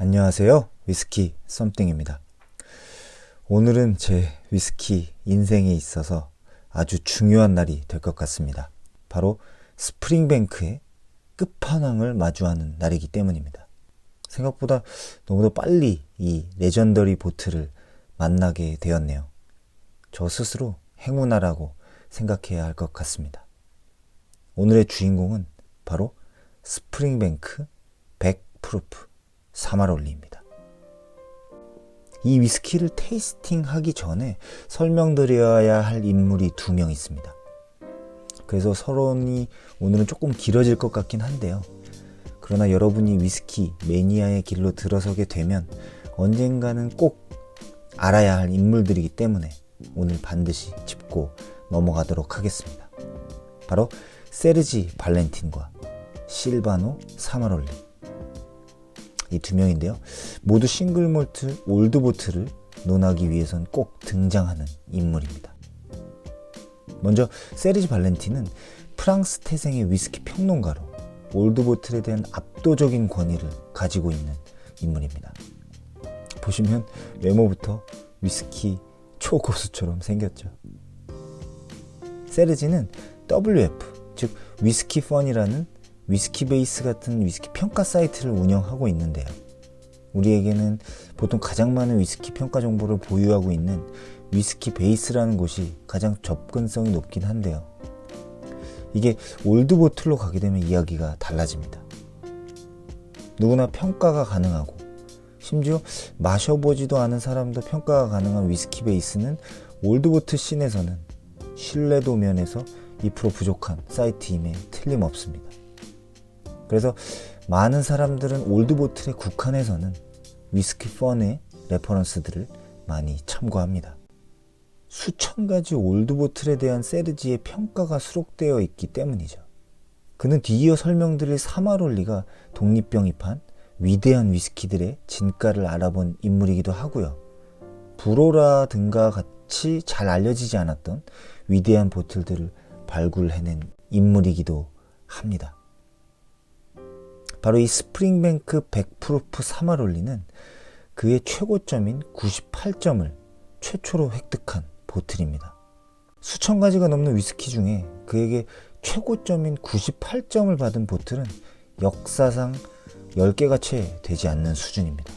안녕하세요. 위스키 썸띵입니다. 오늘은 제 위스키 인생에 있어서 아주 중요한 날이 될 것 같습니다. 바로 스프링뱅크의 끝판왕을 마주하는 날이기 때문입니다. 생각보다 너무도 빨리 이 레전더리 보트를 만나게 되었네요. 저 스스로 행운아라고 생각해야 할 것 같습니다. 오늘의 주인공은 바로 스프링뱅크 100프루프 사마롤리입니다. 이 위스키를 테이스팅하기 전에 설명드려야 할 인물이 두 명 있습니다. 그래서 서론이 오늘은 조금 길어질 것 같긴 한데요. 그러나 여러분이 위스키 매니아의 길로 들어서게 되면 언젠가는 꼭 알아야 할 인물들이기 때문에 오늘 반드시 짚고 넘어가도록 하겠습니다. 바로 세르지 발렌틴과 실바노 사마롤리, 이 두 명인데요. 모두 싱글몰트 올드보트를 논하기 위해선 꼭 등장하는 인물입니다. 먼저 세르지 발렌틴은 프랑스 태생의 위스키 평론가로 올드보틀에 대한 압도적인 권위를 가지고 있는 인물입니다. 보시면 외모부터 위스키 초고수처럼 생겼죠. 세르지는 WF, 즉 위스키 펀이라는 위스키 베이스 같은 위스키 평가 사이트를 운영하고 있는데요. 우리에게는 보통 가장 많은 위스키 평가 정보를 보유하고 있는 위스키 베이스라는 곳이 가장 접근성이 높긴 한데요. 이게 올드보틀로 가게 되면 이야기가 달라집니다. 누구나 평가가 가능하고 심지어 마셔보지도 않은 사람도 평가가 가능한 위스키 베이스는 올드보틀 씬에서는 신뢰도 면에서 2% 부족한 사이트임에 틀림없습니다. 그래서 많은 사람들은 올드보틀에 국한해서는 위스키 펀의 레퍼런스들을 많이 참고합니다. 수천 가지 올드보틀에 대한 세르지의 평가가 수록되어 있기 때문이죠. 그는 뒤이어 설명드릴 사마롤리가 독립병입한 위대한 위스키들의 진가를 알아본 인물이기도 하고요. 불호라 등과 같이 잘 알려지지 않았던 위대한 보틀들을 발굴해낸 인물이기도 합니다. 바로 이 스프링뱅크 100프루프 사마롤리는 그의 최고점인 98점을 최초로 획득한 보틀입니다. 수천 가지가 넘는 위스키 중에 그에게 최고점인 98점을 받은 보틀은 역사상 10개가 채 되지 않는 수준입니다.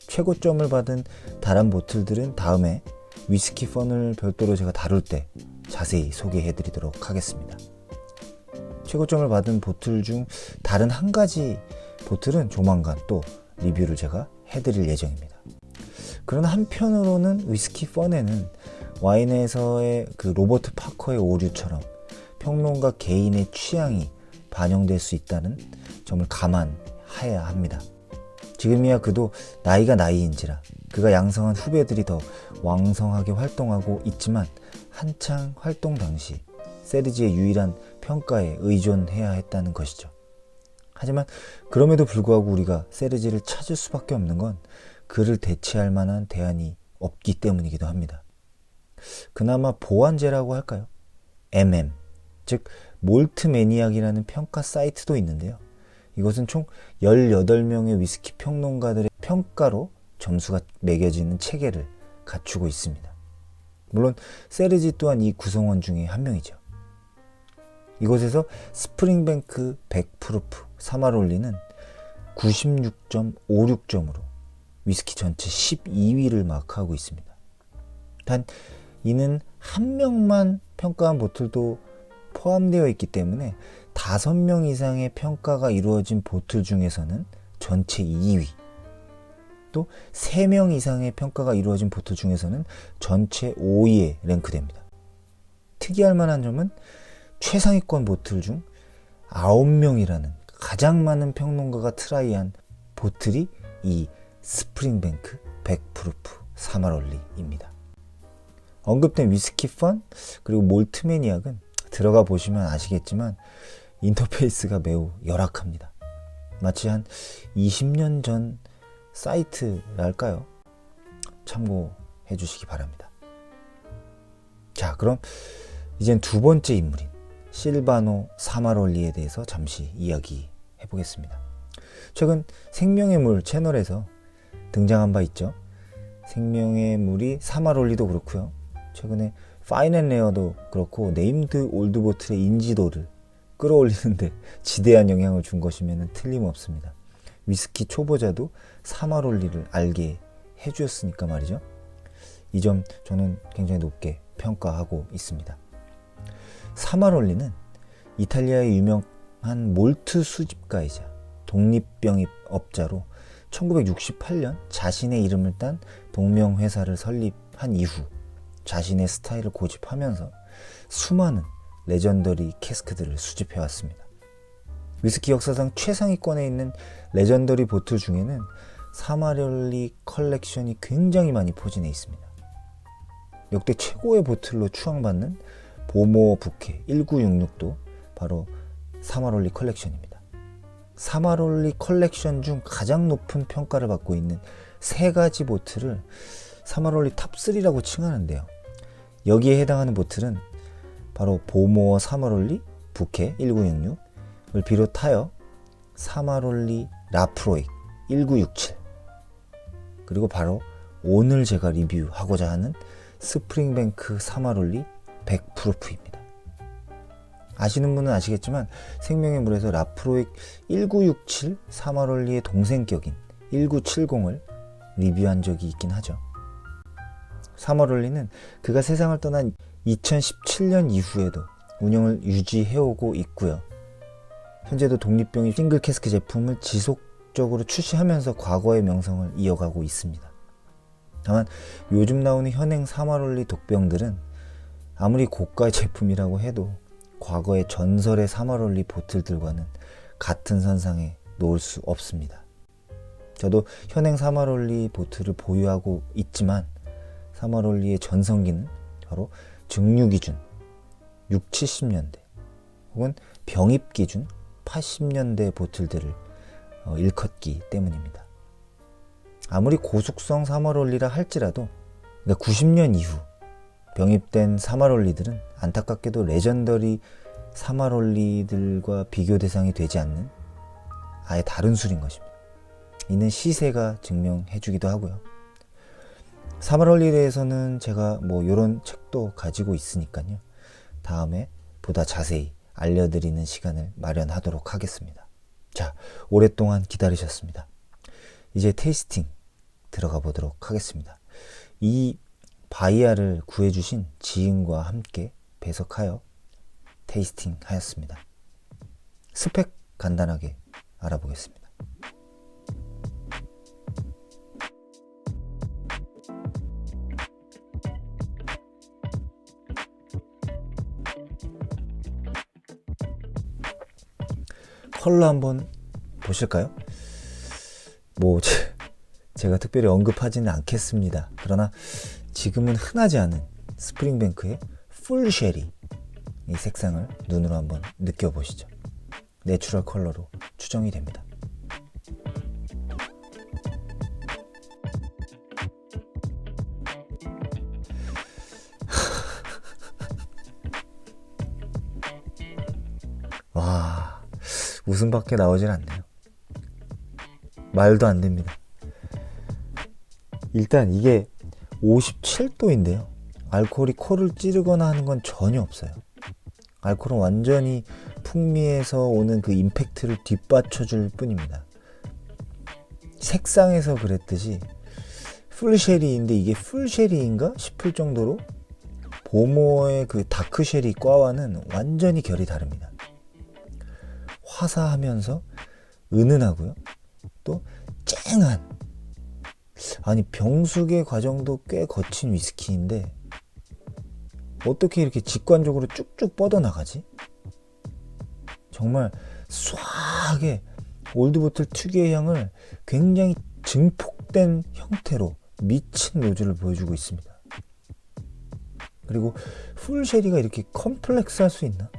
최고점을 받은 다른 보틀들은 다음에 위스키 펀을 별도로 제가 다룰 때 자세히 소개해 드리도록 하겠습니다. 최고점을 받은 보틀 중 다른 한 가지 보틀은 조만간 또 리뷰를 제가 해드릴 예정입니다. 그러나 한편으로는 위스키 펀에는 와인에서의 그 로버트 파커의 오류처럼 평론가 개인의 취향이 반영될 수 있다는 점을 감안해야 합니다. 지금이야 그도 나이가 나이인지라 그가 양성한 후배들이 더 왕성하게 활동하고 있지만 한창 활동 당시 세르지의 유일한 평가에 의존해야 했다는 것이죠. 하지만 그럼에도 불구하고 우리가 세르지를 찾을 수밖에 없는 건 그를 대체할 만한 대안이 없기 때문이기도 합니다. 그나마 보완제라고 할까요? 즉 몰트 매니악이라는 평가 사이트도 있는데요. 이것은 총 18명의 위스키 평론가들의 평가로 점수가 매겨지는 체계를 갖추고 있습니다. 물론 세르지 또한 이 구성원 중에 한 명이죠. 이곳에서 스프링뱅크 100프루프 사마롤리는 96.56점으로 위스키 전체 12위를 마크하고 있습니다. 단 이는 한 명만 평가한 보틀도 포함되어 있기 때문에 5명 이상의 평가가 이루어진 보틀 중에서는 전체 2위, 또 3명 이상의 평가가 이루어진 보틀 중에서는 전체 5위에 랭크됩니다. 특이할 만한 점은 최상위권 보틀 중 9명이라는 가장 많은 평론가가 트라이한 보틀이 이 스프링뱅크 100프루프 사마롤리입니다. 언급된 위스키 펀 그리고 몰트 매니악은 들어가 보시면 아시겠지만 인터페이스가 매우 열악합니다. 마치 한 20년 전 사이트랄까요? 참고해 주시기 바랍니다. 자, 그럼 이젠 두 번째 인물인 실바노 사마롤리에 대해서 잠시 이야기해 보겠습니다. 최근 생명의 물 채널에서 등장한 바 있죠. 생명의 물이 사마롤리도 그렇고요. 최근에 파인앤레어도 그렇고 네임드 올드보틀의 인지도를 끌어올리는데 지대한 영향을 준 것이면 틀림없습니다. 위스키 초보자도 사마롤리를 알게 해주었으니까 말이죠. 이 점 저는 굉장히 높게 평가하고 있습니다. 사마롤리는 이탈리아의 유명한 몰트 수집가이자 독립병입업자로 1968년 자신의 이름을 딴 동명회사를 설립한 이후 자신의 스타일을 고집하면서 수많은 레전더리 캐스크들을 수집해왔습니다. 위스키 역사상 최상위권에 있는 레전더리 보틀 중에는 사마롤리 컬렉션이 굉장히 많이 포진해 있습니다. 역대 최고의 보틀로 추앙받는 보모어 부케 1966도 바로 사마롤리 컬렉션입니다. 사마롤리 컬렉션 중 가장 높은 평가를 받고 있는 세 가지 보틀을 사마롤리 탑3라고 칭하는데요. 여기에 해당하는 보틀은 바로 보모어 사마롤리 부케 1966을 비롯하여 사마롤리 라프로익 1967 그리고 바로 오늘 제가 리뷰하고자 하는 스프링뱅크 사마롤리 100프루프입니다. 아시는 분은 아시겠지만 생명의 물에서 라프로익 1967 사마롤리의 동생격인 1970을 리뷰한 적이 있긴 하죠. 사마롤리는 그가 세상을 떠난 2017년 이후에도 운영을 유지해오고 있고요. 현재도 독립병입 싱글 캐스크 제품을 지속적으로 출시하면서 과거의 명성을 이어가고 있습니다. 다만 요즘 나오는 현행 사마롤리 독병들은 아무리 고가의 제품이라고 해도 과거의 전설의 사마롤리 보틀들과는 같은 선상에 놓을 수 없습니다. 저도 현행 사마롤리 보틀을 보유하고 있지만 사마롤리의 전성기는 바로 증류 기준 60, 70년대 혹은 병입 기준 80년대 보틀들을 일컫기 때문입니다. 아무리 고숙성 사마롤리라 할지라도 90년 이후 병입된 사마롤리들은 안타깝게도 레전더리 사마롤리들과 비교 대상이 되지 않는 아예 다른 술인 것입니다. 이는 시세가 증명해주기도 하고요. 사마롤리에 대해서는 제가 이런 책도 가지고 있으니까요. 다음에 보다 자세히 알려드리는 시간을 마련하도록 하겠습니다. 자, 오랫동안 기다리셨습니다. 이제 테이스팅 들어가 보도록 하겠습니다. 이 바이아를 구해주신 지인과 함께 배석하여 테이스팅 하였습니다. 스펙 간단하게 알아보겠습니다. 컬러 한번 보실까요? 제가 특별히 언급하지는 않겠습니다. 그러나 지금은 흔하지 않은 스프링뱅크의 풀 쉐리 이 색상을 눈으로 한번 느껴보시죠. 내추럴 컬러로 추정이 됩니다. 와, 웃음밖에 나오질 않네요. 말도 안 됩니다. 일단 이게 57도인데요. 알코올이 코를 찌르거나 하는 건 전혀 없어요. 알코올은 완전히 풍미에서 오는 그 임팩트를 뒷받쳐줄 뿐입니다. 색상에서 그랬듯이 풀쉐리인데 이게 풀쉐리인가 싶을 정도로 보모의 그 다크쉐리 과와는 완전히 결이 다릅니다. 화사하면서 은은하고요. 또 쨍한, 아니 병숙의 과정도 꽤 거친 위스키인데 어떻게 이렇게 직관적으로 쭉쭉 뻗어나가지? 정말 수하게 올드보틀 특유의 향을 굉장히 증폭된 형태로 미친 노즐을 보여주고 있습니다. 그리고 풀쉐리가 이렇게 컴플렉스할 수 있나?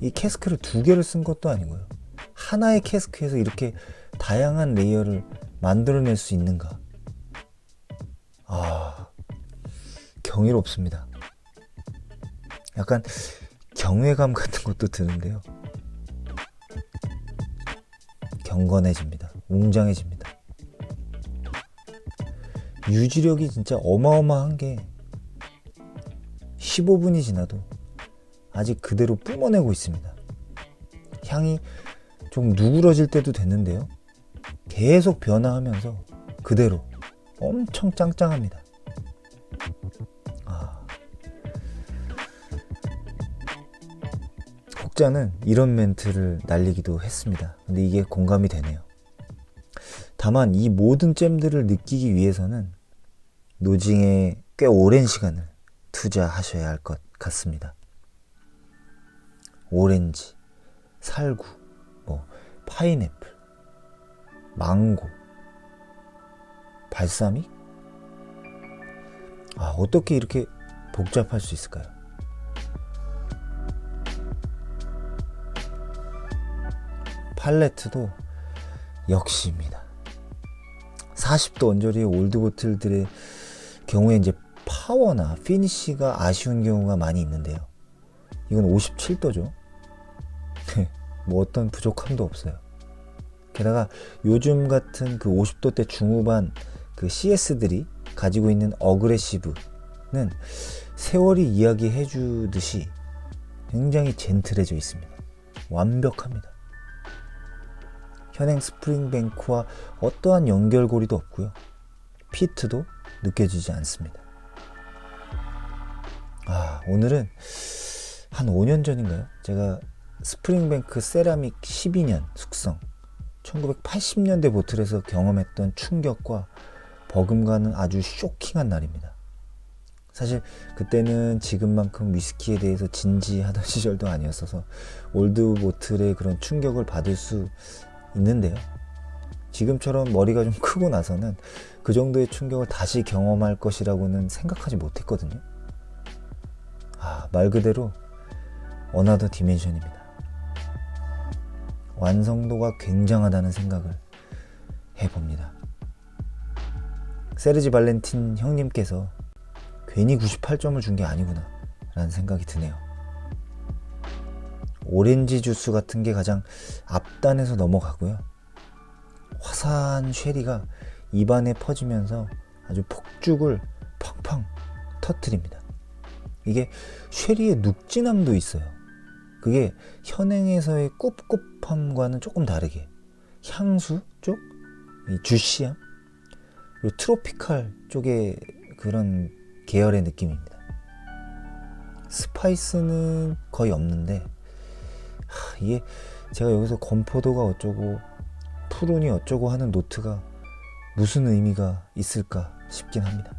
이 캐스크를 두 개를 쓴 것도 아니고요. 하나의 캐스크에서 이렇게 다양한 레이어를 만들어낼 수 있는가? 경이롭습니다. 약간 경외감 같은 것도 드는데요. 경건해집니다. 웅장해집니다. 유지력이 진짜 어마어마한 게 15분이 지나도 아직 그대로 뿜어내고 있습니다. 향이 좀 누그러질 때도 됐는데요. 계속 변화하면서 그대로 엄청 짱짱합니다. 혹자는 이런 멘트를 날리기도 했습니다. 근데 이게 공감이 되네요. 다만 이 모든 잼들을 느끼기 위해서는 노징에 꽤 오랜 시간을 투자하셔야 할 것 같습니다. 오렌지, 살구, 파인애플, 망고, 발사믹? 어떻게 이렇게 복잡할 수 있을까요? 팔레트도 역시입니다. 40도 언저리의 올드 보틀들의 경우에 이제 파워나 피니쉬가 아쉬운 경우가 많이 있는데요. 이건 57도죠. 뭐 어떤 부족함도 없어요. 게다가 요즘 같은 그 50도대 중후반 그 CS들이 가지고 있는 어그레시브는 세월이 이야기해 주듯이 굉장히 젠틀해져 있습니다. 완벽합니다. 현행 스프링뱅크와 어떠한 연결고리도 없고요. 피트도 느껴지지 않습니다. 오늘은 한 5년 전인가요? 제가 스프링뱅크 세라믹 12년 숙성 1980년대 보틀에서 경험했던 충격과 버금가는 아주 쇼킹한 날입니다. 사실 그때는 지금만큼 위스키에 대해서 진지하던 시절도 아니었어서 올드 보틀의 그런 충격을 받을 수 있는데요. 지금처럼 머리가 좀 크고 나서는 그 정도의 충격을 다시 경험할 것이라고는 생각하지 못했거든요. 말 그대로 어나더 디멘션입니다. 완성도가 굉장하다는 생각을 해봅니다. 세르지 발렌틴 형님께서 괜히 98점을 준 게 아니구나 라는 생각이 드네요. 오렌지 주스 같은 게 가장 앞단에서 넘어가고요. 화사한 쉐리가 입안에 퍼지면서 아주 폭죽을 팡팡 터뜨립니다. 이게 쉐리의 눅진함도 있어요. 그게 현행에서의 꿉꿉함과는 조금 다르게 향수 쪽, 이 주시함, 그리고 트로피칼 쪽의 그런 계열의 느낌입니다. 스파이스는 거의 없는데 이게 제가 여기서 건포도가 어쩌고 푸른이 어쩌고 하는 노트가 무슨 의미가 있을까 싶긴 합니다.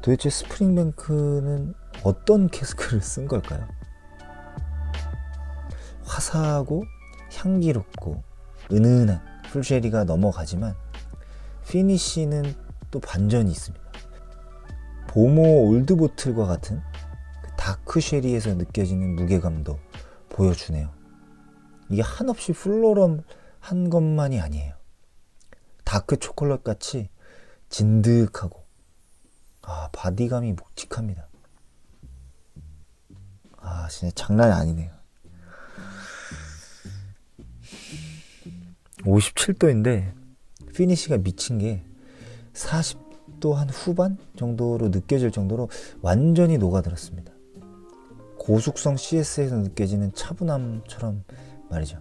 도대체 스프링뱅크는 어떤 캐스크를 쓴 걸까요? 화사하고 향기롭고 은은한 풀쉐리가 넘어가지만 피니쉬는 또 반전이 있습니다. 보모 올드보틀과 같은 다크 쉐리에서 느껴지는 무게감도 보여주네요. 이게 한없이 플로럴한 것만이 아니에요. 다크 초콜릿 같이 진득하고 바디감이 묵직합니다. 진짜 장난이 아니네요. 57도인데 피니쉬가 미친 게 40도 한 후반 정도로 느껴질 정도로 완전히 녹아들었습니다. 고숙성 CS에서 느껴지는 차분함처럼 말이죠.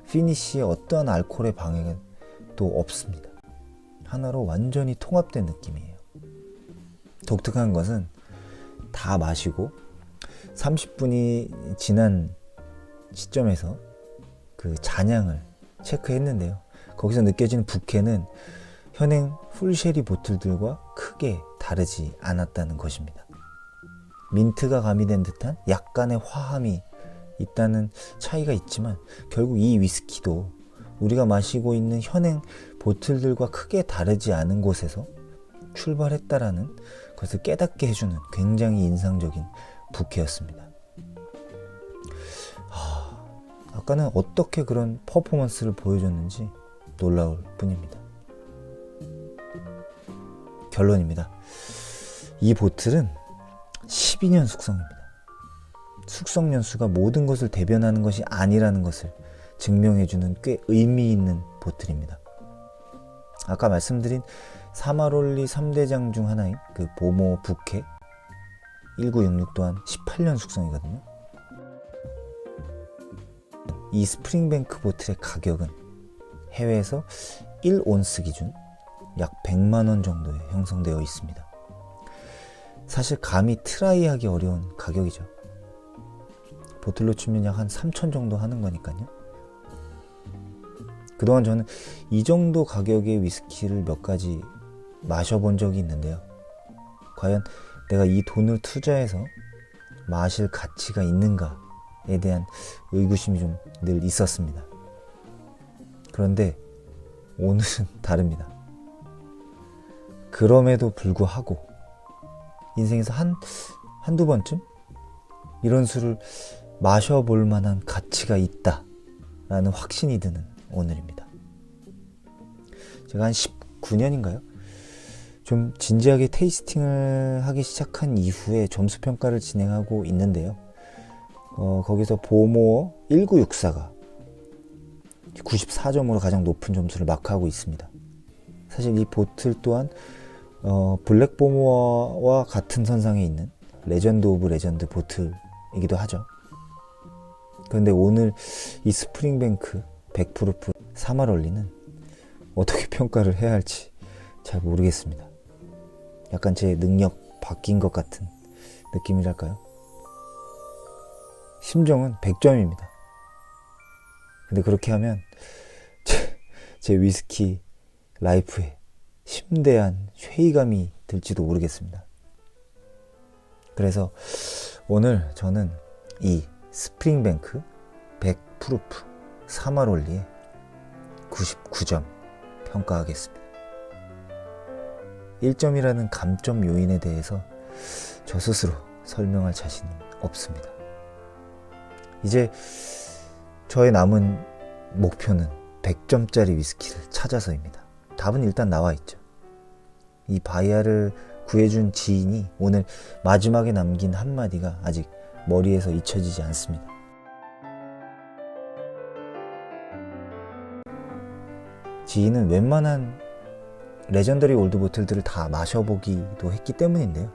피니쉬에 어떠한 알코올의 방해가 또 없습니다. 하나로 완전히 통합된 느낌이에요. 독특한 것은 다 마시고 30분이 지난 시점에서 그 잔향을 체크했는데요. 거기서 느껴지는 부캐는 현행 풀쉐리 보틀들과 크게 다르지 않았다는 것입니다. 민트가 가미된 듯한 약간의 화함이 있다는 차이가 있지만 결국 이 위스키도 우리가 마시고 있는 현행 보틀들과 크게 다르지 않은 곳에서 출발했다라는 것을 깨닫게 해주는 굉장히 인상적인 부캐였습니다. 아까는 어떻게 그런 퍼포먼스를 보여줬는지 놀라울 뿐입니다. 결론입니다. 이 보틀은 12년 숙성입니다. 숙성 연수가 모든 것을 대변하는 것이 아니라는 것을 증명해주는 꽤 의미 있는 보틀입니다. 아까 말씀드린 사마롤리 3대장 중 하나인 그 보모 부케 1966 또한 18년 숙성이거든요. 이 스프링뱅크 보틀의 가격은 해외에서 1온스 기준 약 100만원 정도에 형성되어 있습니다. 사실 감히 트라이하기 어려운 가격이죠. 보틀로 치면 약 한 3천 정도 하는 거니까요. 그동안 저는 이 정도 가격의 위스키를 몇 가지 마셔본 적이 있는데요. 과연 내가 이 돈을 투자해서 마실 가치가 있는가에 대한 의구심이 좀 늘 있었습니다. 그런데 오늘은 다릅니다. 그럼에도 불구하고 인생에서 한두 번쯤 이런 술을 마셔볼 만한 가치가 있다라는 확신이 드는 오늘입니다. 제가 한 19년인가요? 좀 진지하게 테이스팅을 하기 시작한 이후에 점수 평가를 진행하고 있는데요. 거기서 보모어 1964가 94점으로 가장 높은 점수를 마크하고 있습니다. 사실 이 보틀 또한 블랙 보모어와 같은 선상에 있는 레전드 오브 레전드 보틀이기도 하죠. 그런데 오늘 이 스프링뱅크 100프루프 사마롤리는 어떻게 평가를 해야 할지 잘 모르겠습니다. 약간 제 능력 바뀐 것 같은 느낌이랄까요? 심정은 100점입니다. 근데 그렇게 하면 제 위스키 라이프에 심대한 회의감이 들지도 모르겠습니다. 그래서 오늘 저는 이 스프링뱅크 100프루프 사마롤리에 99점 평가하겠습니다. 1점이라는 감점 요인에 대해서 저 스스로 설명할 자신은 없습니다. 이제 저의 남은 목표는 100점짜리 위스키를 찾아서입니다. 답은 일단 나와 있죠. 이 바이아를 구해준 지인이 오늘 마지막에 남긴 한마디가 아직 머리에서 잊혀지지 않습니다. 지인은 웬만한 레전더리 올드 보틀들을 다 마셔보기도 했기 때문인데요.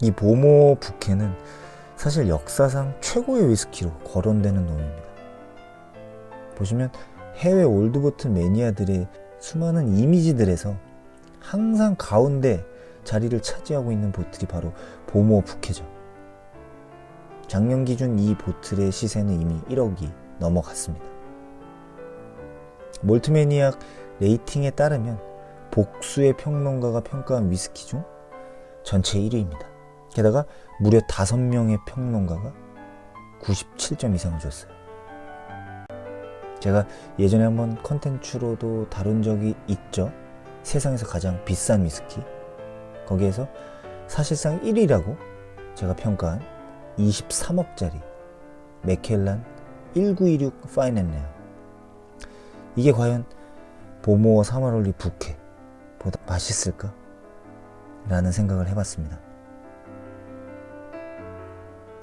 이 보모 부케는 사실 역사상 최고의 위스키로 거론되는 놈입니다. 보시면 해외 올드보틀 매니아들의 수많은 이미지들에서 항상 가운데 자리를 차지하고 있는 보틀이 바로 보모 부케죠. 작년 기준 이 보틀의 시세는 이미 1억이 넘어갔습니다. 몰트매니악 레이팅에 따르면 복수의 평론가가 평가한 위스키 중 전체 1위입니다. 게다가 무려 5명의 평론가가 97점 이상을 줬어요. 제가 예전에 한번 컨텐츠로도 다룬 적이 있죠. 세상에서 가장 비싼 위스키. 거기에서 사실상 1위라고 제가 평가한 23억짜리 맥켈란 1926 파인앤레어. 이게 과연 보모어 사마롤리 부케보다 맛있을까? 라는 생각을 해봤습니다.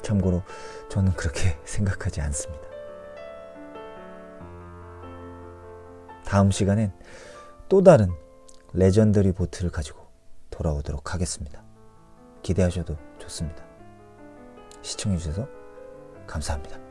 참고로 저는 그렇게 생각하지 않습니다. 다음 시간엔 또 다른 레전더리 보틀을 가지고 돌아오도록 하겠습니다. 기대하셔도 좋습니다. 시청해주셔서 감사합니다.